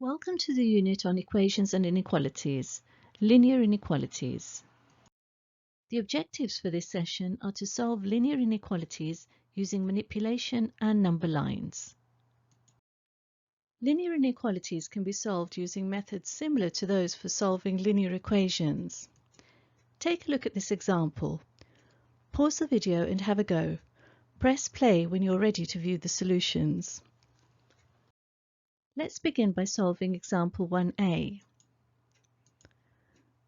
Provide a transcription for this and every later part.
Welcome to the unit on equations and inequalities, linear inequalities. The objectives for this session are to solve linear inequalities using manipulation and number lines. Linear inequalities can be solved using methods similar to those for solving linear equations. Take a look at this example. Pause the video and have a go. Press play when you're ready to view the solutions. Let's begin by solving example 1a.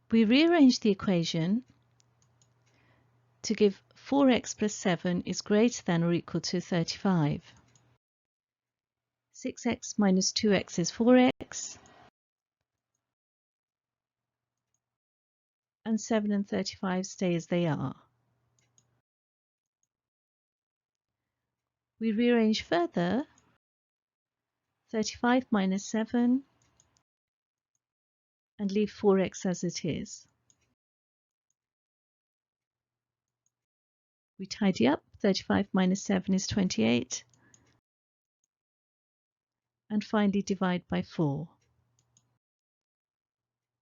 We rearrange the equation to give 4x plus 7 is greater than or equal to 35. 6x minus 2x is 4x, and 7 and 35 stay as they are. We rearrange further, 35 minus 7, and leave 4x as it is. We tidy up, 35 minus 7 is 28, and finally divide by 4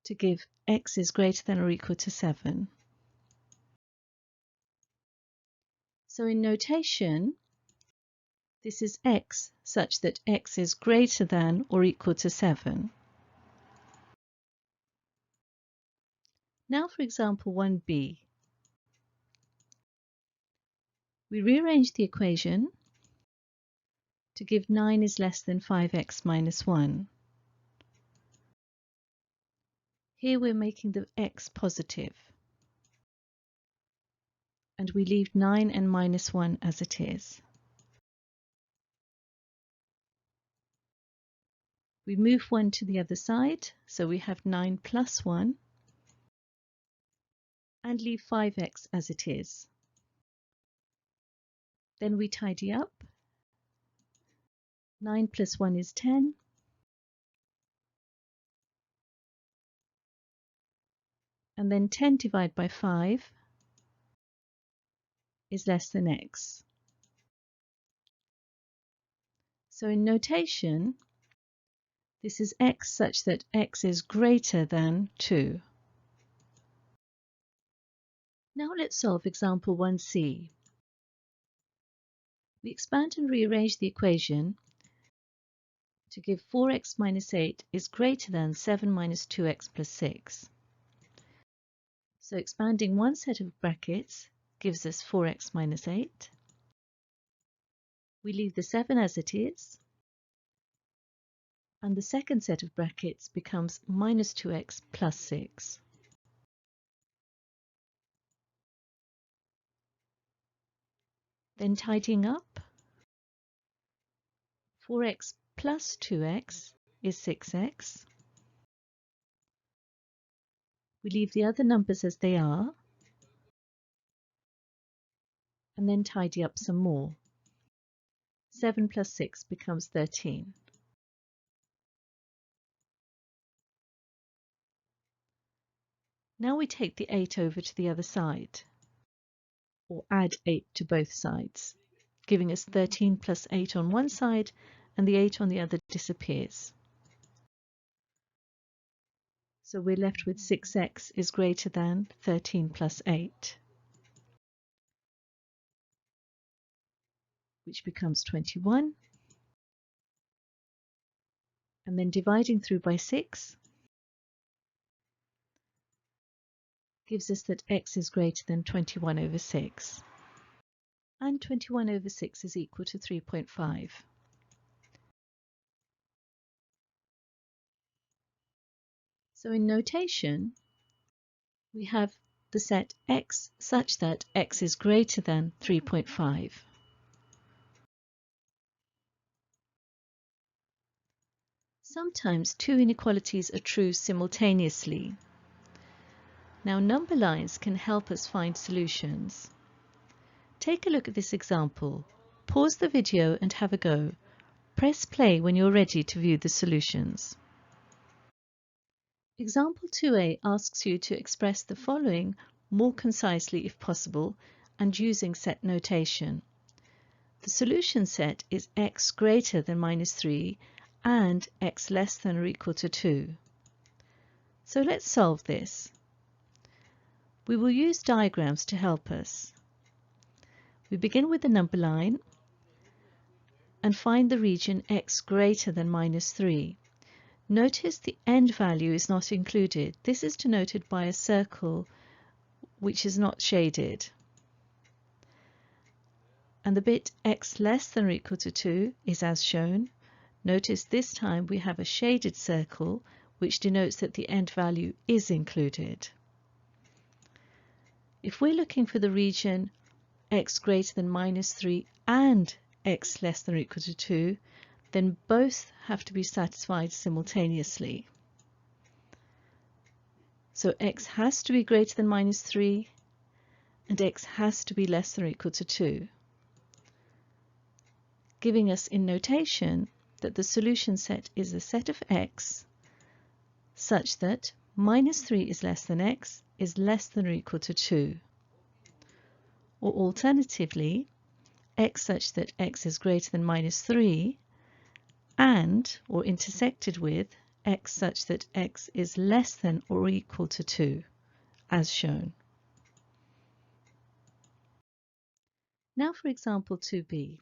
to give x is greater than or equal to 7. So in notation, this is x such that x is greater than or equal to 7. Now for example 1b. We rearrange the equation to give 9 is less than 5x minus 1. Here we're making the x positive, and we leave 9 and minus 1 as it is. We move 1 to the other side, so we have 9 plus 1, and leave 5x as it is. Then we tidy up. 9 plus 1 is 10, and then 10 divided by 5 is less than x. So in notation, this is x such that x is greater than 2. Now let's solve example 1c. We expand and rearrange the equation to give 4x minus 8 is greater than 7 minus 2x plus 6. So expanding one set of brackets gives us 4x minus 8. We leave the 7 as it is, and the second set of brackets becomes minus 2x plus 6. Then tidying up, 4x plus 2x is 6x. We leave the other numbers as they are, and then tidy up some more. 7 plus 6 becomes 13. Now we take the 8 over to the other side, or add 8 to both sides, giving us 13 plus 8 on one side, and the 8 on the other disappears. So we're left with 6x is greater than 13 plus 8, which becomes 21. And then dividing through by 6 gives us that x is greater than 21 over 6. And 21 over 6 is equal to 3.5. So in notation, we have the set x such that x is greater than 3.5. Sometimes two inequalities are true simultaneously. Now number lines can help us find solutions. Take a look at this example. Pause the video and have a go. Press play when you're ready to view the solutions. Example 2a asks you to express the following more concisely if possible and using set notation. The solution set is x greater than minus 3 and x less than or equal to 2. So let's solve this. We will use diagrams to help us. We begin with the number line and find the region x greater than -3. Notice the end value is not included. This is denoted by a circle which is not shaded. And the bit x less than or equal to 2 is as shown. Notice this time we have a shaded circle which denotes that the end value is included. If we're looking for the region x greater than -3 and x less than or equal to 2, then both have to be satisfied simultaneously. So x has to be greater than -3 and x has to be less than or equal to 2, giving us in notation that the solution set is a set of x such that -3 is less than x is less than or equal to 2. Or alternatively, x such that x is greater than -3 and, or intersected with, x such that x is less than or equal to 2, as shown. Now for example 2b,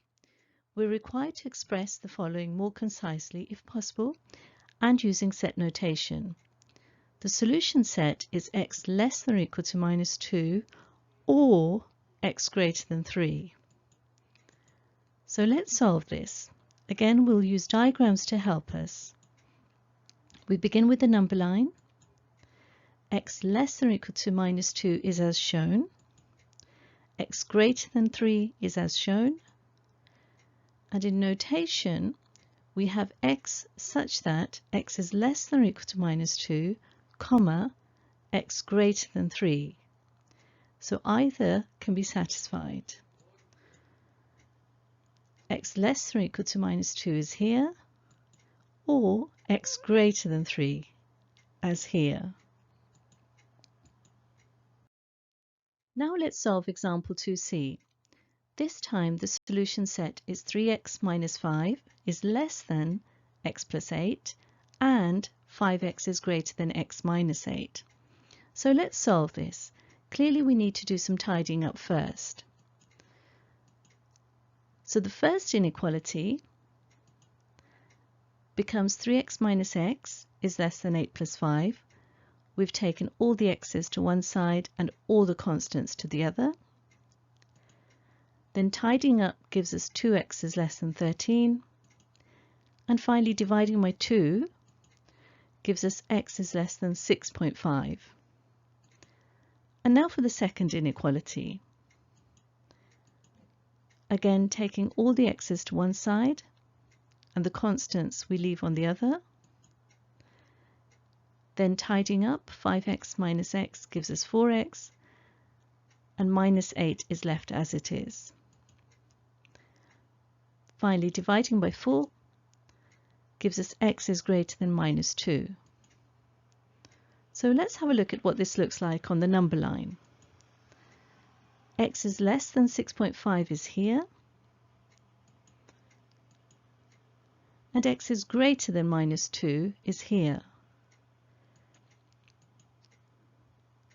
we're required to express the following more concisely if possible and using set notation. The solution set is x less than or equal to -2 or x greater than 3. So let's solve this. Again, we'll use diagrams to help us. We begin with the number line. X less than or equal to -2 is as shown. X greater than 3 is as shown. And in notation, we have x such that x is less than or equal to -2, comma, x greater than 3. So either can be satisfied. X less than or equal to -2 is here, or x greater than 3 as here. Now let's solve example 2c. This time the solution set is 3x minus 5 is less than x plus 8 and 5x is greater than x minus 8. So let's solve this. Clearly we need to do some tidying up first. So the first inequality becomes 3x minus x is less than 8 plus 5. We've taken all the x's to one side and all the constants to the other. Then tidying up gives us 2x is less than 13. And finally dividing by 2 gives us x is less than 6.5. And now for the second inequality. Again, taking all the x's to one side and the constants we leave on the other. Then tidying up, 5x minus x gives us 4x, and minus 8 is left as it is. Finally, dividing by 4 gives us x is greater than -2. So let's have a look at what this looks like on the number line. X is less than 6.5 is here, and x is greater than -2 is here.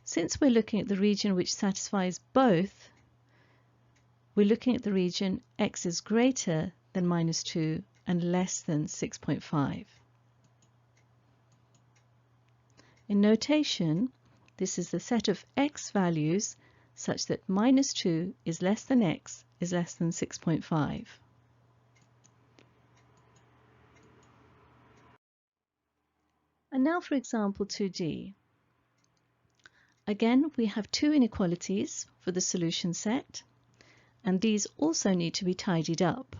Since we're looking at the region which satisfies both, we're looking at the region x is greater than -2 and less than 6.5. In notation, this is the set of x values such that -2 is less than x is less than 6.5. And now for example 2d. Again, we have two inequalities for the solution set, and these also need to be tidied up.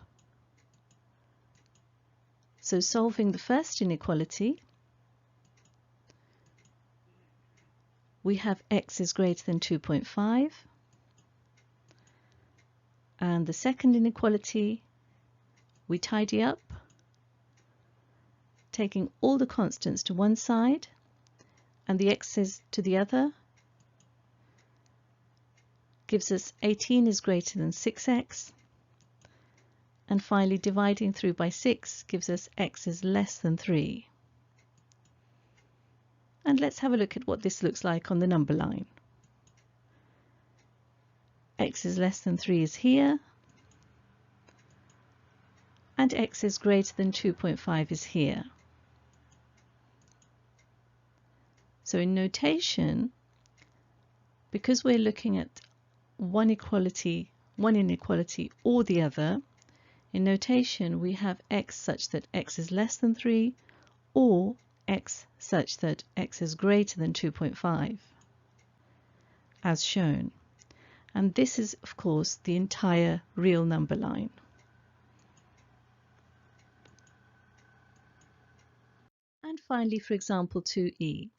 So solving the first inequality, we have x is greater than 2.5, and the second inequality we tidy up, taking all the constants to one side and the x's to the other, gives us 18 is greater than 6x, And finally, dividing through by 6 gives us x is less than 3. And let's have a look at what this looks like on the number line. X is less than 3 is here, and x is greater than 2.5 is here. So in notation, because we're looking at one inequality or the other, in notation we have x such that x is less than 3 or x such that x is greater than 2.5, as shown. And this is, of course, the entire real number line. And finally, for example 2e,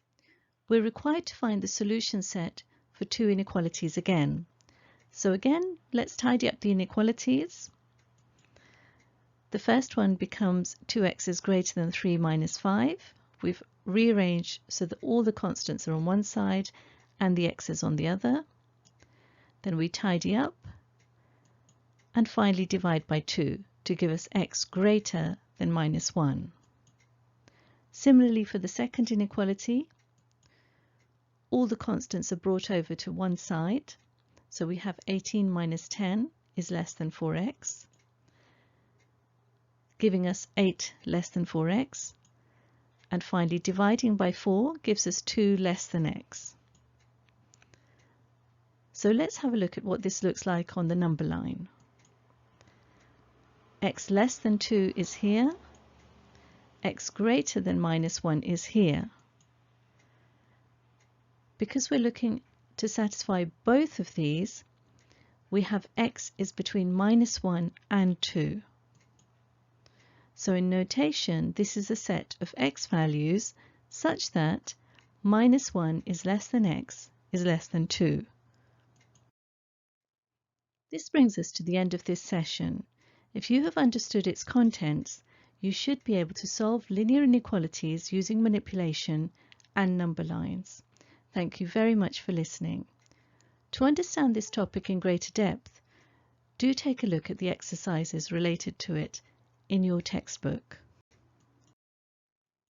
we're required to find the solution set for two inequalities again. So again, let's tidy up the inequalities. The first one becomes 2x is greater than 3 minus 5. We've rearranged so that all the constants are on one side and the x's on the other. Then we tidy up and finally divide by 2 to give us x greater than minus 1. Similarly for the second inequality, all the constants are brought over to one side. So we have 18 minus 10 is less than 4x, giving us 8 less than 4x. And finally, dividing by 4 gives us 2 less than x. So let's have a look at what this looks like on the number line. X less than 2 is here. X greater than minus 1 is here. Because we're looking to satisfy both of these, we have x is between minus 1 and 2. So in notation, this is a set of x values such that minus 1 is less than x is less than 2. This brings us to the end of this session. If you have understood its contents, you should be able to solve linear inequalities using manipulation and number lines. Thank you very much for listening. To understand this topic in greater depth, do take a look at the exercises related to it in your textbook.